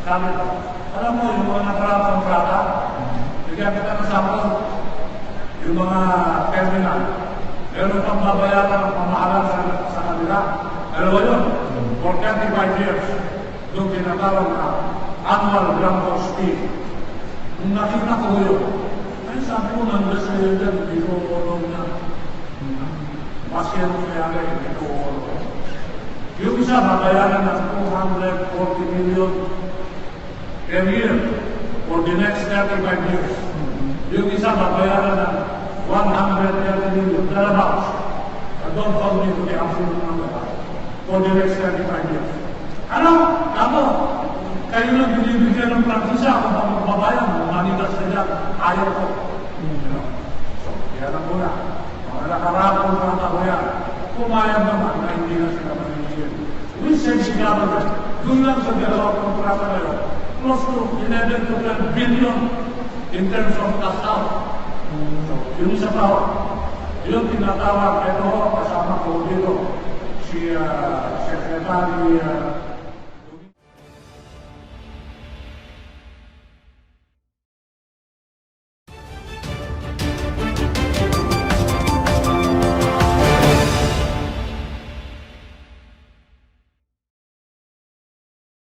Sabi ko, alam mo, yung mga nakarap-kontrata, bigyan kita ng sample, yung mga terminal, meron pang babayaran ng pamahalan sa kanila. Alam mo yun, for 35 years, yung tinatawag na annual Blanco's fee. Nung nakita ko yun, ay sabi ko, nandas na yun dyan, hindi ko ulong na. Maski ano kaya nga, hindi ko ulong. Yung isa, babayaran ng 240 million per year for the next 35 years. Yung isa, babayaran ng 130 million, thereabouts. Don't hold me to the absolute number for the next 35 years. Ano? Kayo lang binibigyan ng prangkisa kung magbabayan, manigas na dyan, ayaw ko. So, yan ang muna. Mga nakarapon ng ako yan, pumayag naman na hindi na sila manigyan. We said siya ba doon lang sa dalawang kontrata na yun, close to 11 to 12 billion in terms of cash out. So, yun isa pa ho. Yun tinatawag, ito ho, kasama ko dito, si Secretary